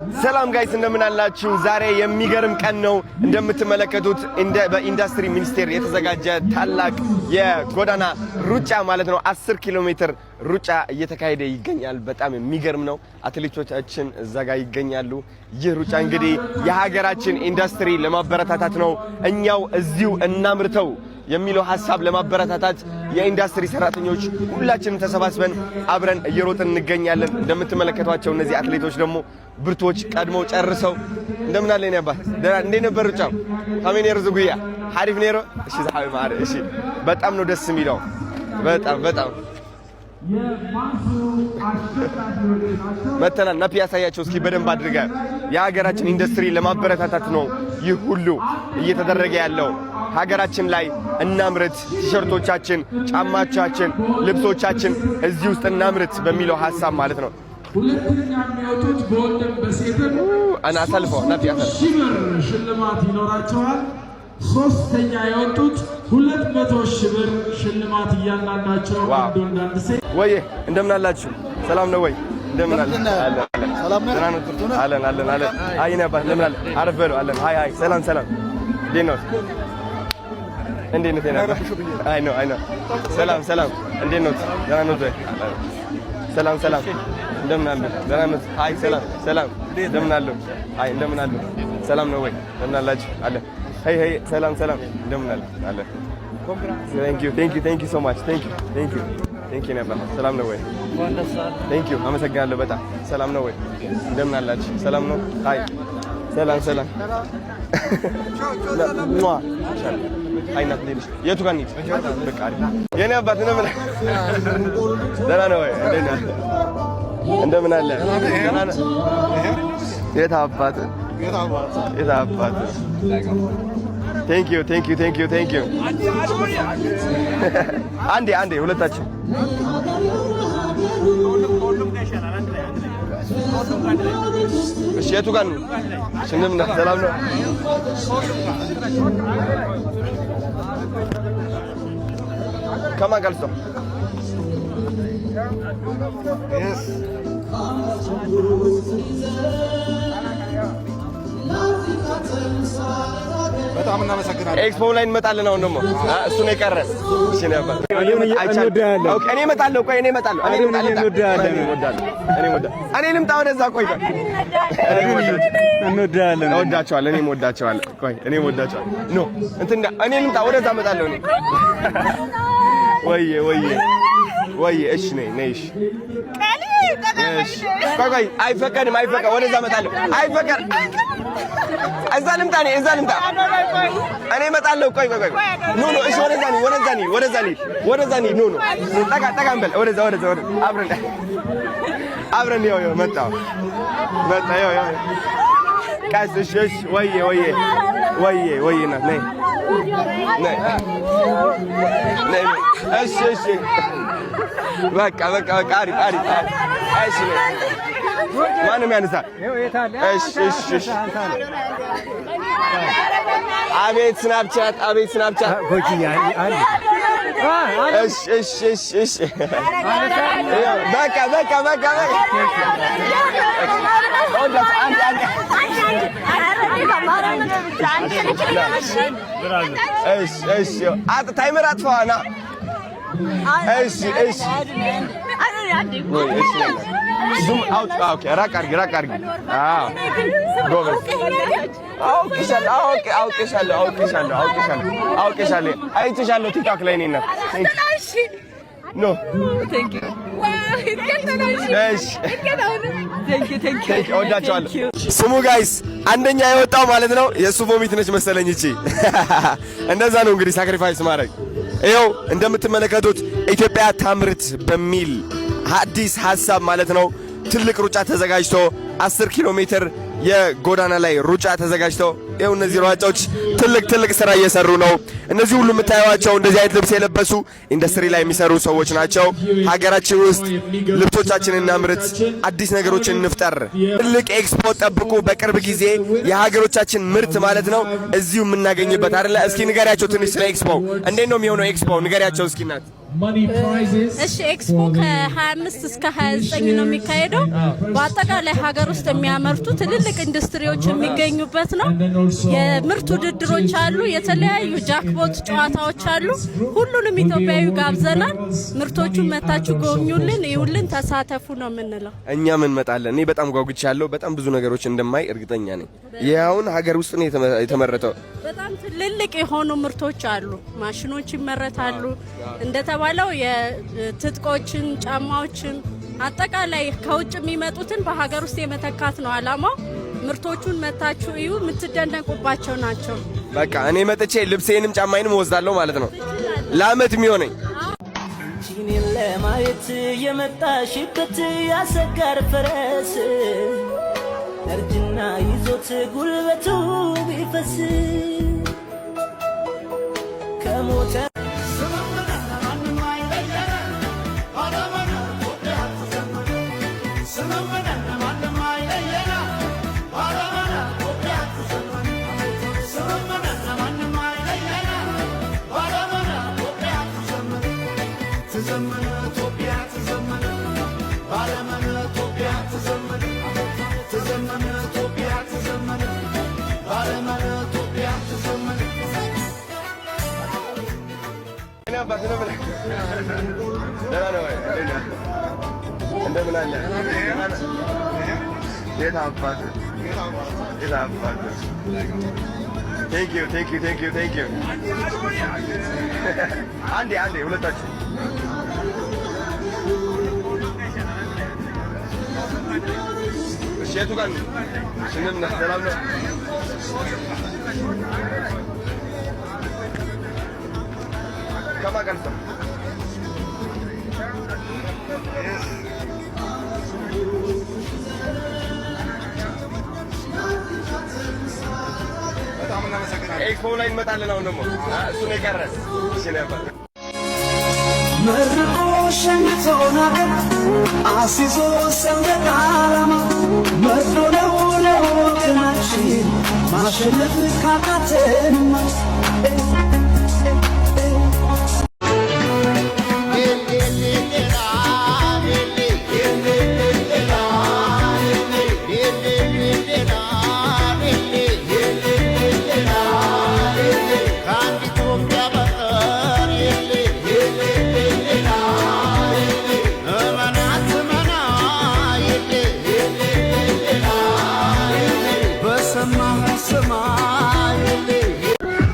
ሰላም ጋይስ እንደምን አላችሁ? ዛሬ የሚገርም ቀን ነው። እንደምትመለከቱት በኢንዱስትሪ ሚኒስቴር የተዘጋጀ ታላቅ የጎዳና ሩጫ ማለት ነው 10 ኪሎ ሜትር ሩጫ እየተካሄደ ይገኛል። በጣም የሚገርም ነው። አትሌቶቻችን እዛ ጋር ይገኛሉ። ይህ ሩጫ እንግዲህ የሀገራችን ኢንዱስትሪ ለማበረታታት ነው። እኛው እዚሁ እናምርተው የሚለው ሐሳብ ለማበረታታት የኢንዱስትሪ ሰራተኞች ሁላችንም ተሰባስበን አብረን እየሮጥን እንገኛለን። እንደምትመለከቷቸው እነዚህ አትሌቶች ደግሞ ብርቶች ቀድመው ጨርሰው እንደምን አለኝ አባ እንዴት ነበር ሩጫው? ካሜኔር ዝጉያ ሐሪፍ ኔሮ። እሺ ዘሐዊ ማር እሺ፣ በጣም ነው ደስ የሚለው። በጣም መተናል ናፒ ያሳያቸው እስኪ በደንብ አድርጋ። የሀገራችን ኢንዱስትሪ ለማበረታታት ነው ይህ ሁሉ እየተደረገ ያለው። ሀገራችን ላይ እናምርት፣ ቲሸርቶቻችን፣ ጫማዎቻችን፣ ልብሶቻችን እዚህ ውስጥ እናምርት በሚለው ሐሳብ ማለት ነው። ሁለተኛ የሚወጡት በወንድም በሴትም አና አሳልፈው ናፊ ሺህ ብር ሽልማት ይኖራቸዋል። ሶስተኛ የወጡት 200 ሺህ ብር ሽልማት እያንዳንዳቸው አንድ ወንድ አንድ ሴት። ወይ እንደምን አላችሁ? ሰላም ነው ወይ? እንደምን አለ? ሰላም ነው። አለን። አይ ነባ እንደምን አለ? አረፍ በሉ አለን። አይ ሰላም እንዴት ነው? እንዴት ነው ተናገር? አይ ነው ሰላም እንዴት ነው? ደህና ነው ወይ? ሰላም እንደምን አለ? ደህና ነው። አይ ሰላም እንደምን አለ? አይ እንደምን አለ? ሰላም ነው ወይ? እንደምን አላችሁ? አለ ሄይ ሰላም እንደምን አለ? Thank you so much. Thank you ነበር። ሰላም ነው ወይ? Thank you አመሰግናለሁ በጣም። ሰላም ነው ወይ? እንደምን አላችሁ? ሰላም ነው? አይ ሰላም አይናት ልጅ የቱ ጋር ነች? በቃ የኔ አባት ነው። ደህና ነው ወይ? እንደምን አለ? የት አባት Thank you አንዴ ሁለታችን እሺ የቱ ጋር ነው? እንደምን ሰላም ነው? ከማን ጋር ነው? በጣም እናመሰግናለን። ኤክስፖ ላይ እንመጣለን። አሁን ደግሞ እሱ ነው የቀረን። እሺ ነበር እኔ እመጣለሁ። ቆይ እኔ እመጣለሁ። እኔ ልምጣ ወደዛ። ቆይ እንወዳለን። እወዳቸዋለሁ። እኔም እወዳቸዋለሁ። ቆይ እኔም እወዳቸዋለሁ። ኖ እንትን እኔ ልምጣ ወደዛ እመጣለሁ። እኔ ወይ እሺ ነይ እሺ ቆይ አይፈቀድም። ወደዛ እመጣለሁ። አይፈቀድ እዛ ልምጣ እኔ እመጣለሁ። ቆይ ኖ እሺ ወደዛ ነይ ኖ ጠጋ እንበል ወደዛ አብረን ይኸው መጣ ይኸው ቀስ እሺ ወይ ነይ እሺ በቃ አሪፍ እሺ ማንም ያነሳል። እሺ አቤት ስናፕቻት እሺ በቃ እሺ ታይመር አጥፋና እሺ ዙም አውት ኦኬ ራቅ አድርጊ አዎ ጎበዝ አውቄሻለሁ አይቼሻለሁ ቲክቶክ ላይ ነኝ ኖ ቴንክ ዩ እወዳቸዋለሁ። ስሙ ጋይስ አንደኛ የወጣው ማለት ነው የእሱ ቮሚት ነች መሰለኝ እቺ እንደዛ ነው እንግዲህ ሳክሪፋይስ ማድረግ። ይኸው እንደምትመለከቱት ኢትዮጵያ ታምርት በሚል አዲስ ሐሳብ ማለት ነው ትልቅ ሩጫ ተዘጋጅቶ 10 ኪሎ ሜትር የጎዳና ላይ ሩጫ ተዘጋጅቶ ይኸው እነዚህ ሯጮች ትልቅ ስራ እየሰሩ ነው። እነዚህ ሁሉ የምታዩዋቸው እንደዚህ አይነት ልብስ የለበሱ ኢንዱስትሪ ላይ የሚሰሩ ሰዎች ናቸው። ሀገራችን ውስጥ ልብሶቻችንን እናምርት፣ አዲስ ነገሮችን እንፍጠር። ትልቅ ኤክስፖ ጠብቁ። በቅርብ ጊዜ የሀገሮቻችን ምርት ማለት ነው እዚሁ የምናገኝበት አይደለ? እስኪ ንገሪያቸው ትንሽ ስለ ኤክስፖ። እንዴት ነው የሚሆነው ኤክስፖ? ንገሪያቸው እስኪ እናት እሺ ኤክስፖ ከ25 እስከ 29 ነው የሚካሄደው። በአጠቃላይ ሀገር ውስጥ የሚያመርቱ ትልልቅ ኢንዱስትሪዎች የሚገኙበት ነው። የምርት ውድድሮች አሉ፣ የተለያዩ ጃክፖት ጨዋታዎች አሉ። ሁሉንም ኢትዮጵያዊ ጋብዘናል። ምርቶቹን መታችሁ ጎብኙልን፣ ይውልን፣ ተሳተፉ ነው የምንለው። እኛም እንመጣለን። እኔ በጣም ጓጉቻለሁ። በጣም ብዙ ነገሮች እንደማይ እርግጠኛ ነኝ። ይሄውን ሀገር ውስጥ ነው የተመረተው። በጣም ትልልቅ የሆኑ ምርቶች አሉ፣ ማሽኖች ይመረታሉ። እንደተባለው የትጥቆችን፣ ጫማዎችን አጠቃላይ ከውጭ የሚመጡትን በሀገር ውስጥ የመተካት ነው አላማው። ምርቶቹን መታችሁ እዩ፣ የምትደነቁባቸው ናቸው። በቃ እኔ መጥቼ ልብሴንም ጫማዬንም ወስዳለሁ ማለት ነው ለአመት የሚሆነኝ። ጂኒን ለማየት የመጣሽበት ያሰጋር ፈረስ እርጅና ይዞት ጉልበቱ ቢፈስ ከሞተ እንደምን አለ? የት አባት Thank you. አንዴ ሁለታችሁ እሺ፣ የቱ ጋር ነው? ስንምና ሰላም ነው? ከማን ጋር ነው? ኤክስፖ ላይ እንመጣለን። አሁን ደግሞ እሱ ነው የቀረን። እሺ ነበር መርቆ ሸኝቶና አሲዞ ሰንደቅ ዓላማ መርዶ ነው ለወገናችን ማሸነፍ ካቃተንማ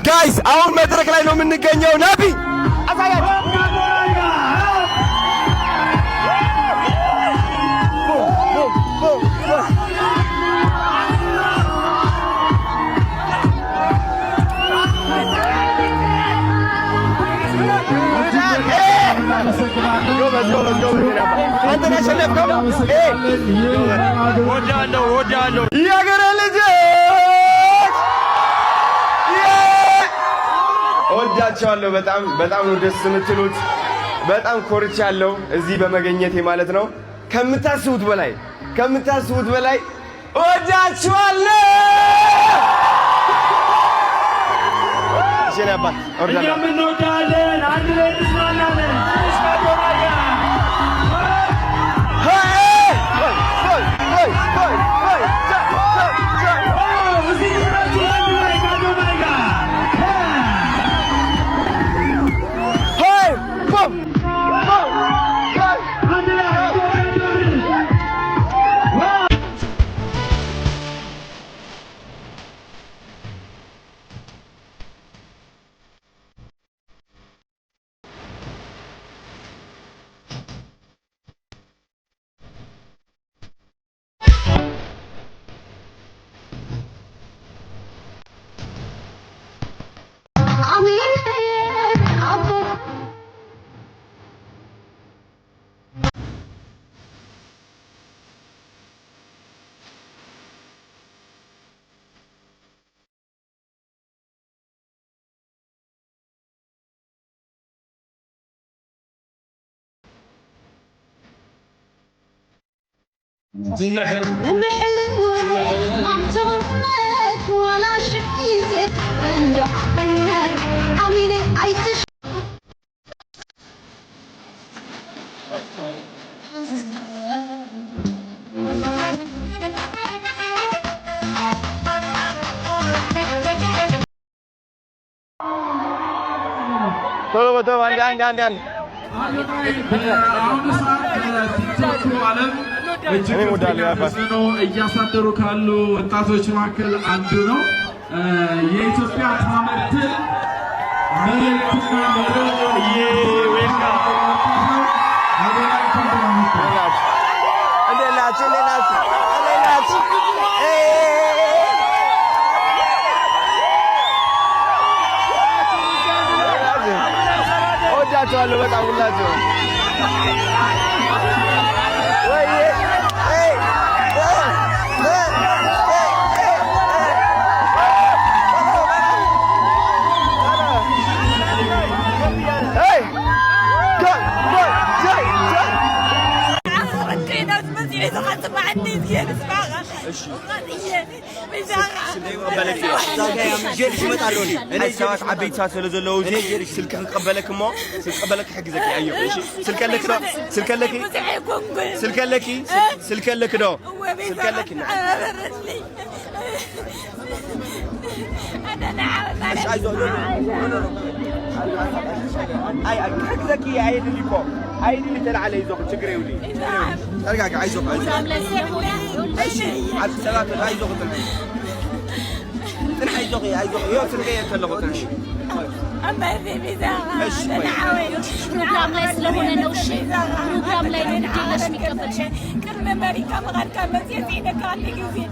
ጋይስ አሁን መድረክ ላይ ነው የምንገኘው። ናቢ አሳያችሁ። አንተ ያሸነፍከው ወዳለው የአገሬ ልጅ ወዳቸዋለሁ። በጣም ነው ደስ የምትሉት። በጣም ኮርቻለሁ እዚህ በመገኘቴ ማለት ነው። ከምታስቡት በላይ ወዳቸዋለሁ። እሺ ነበር እኛም እንወዳለን። አንድ ላይ እንስማማለን። ተው አንድ አሁን ሰዓት ቲክቶክ ዓለም እጅግ ተጽዕኖ እያሳደሩ ካሉ ወጣቶች መካከል አንዱ ነው። የኢትዮጵያ ታምርት መልእክትና ወዳቸዋለሁ በጣም ሁላቸው أنا سويت عبيد ساعة لزلوز سلك قبلك ما سلك قبلك حق زكي أيوة إيش سلك لك ده سلك لك سلك لك سلك لك ده سلك لك أنا إيش عايز أقول أي حق زكي عيد اللي فوق عيد اللي طلع عليه زوج تجري ولي أرجع عايز أقول إيش على الثلاثة عايز أقول تنحي زوجي يوم تلقيه تلقوا تنحي أما في بزاغة أنا عاوي بروجرام لا يسلمون أنا وشي بروجرام لا يمدي لش ميكفل شيء كل ما مريكا مغار كان مزيزين كان يجوزين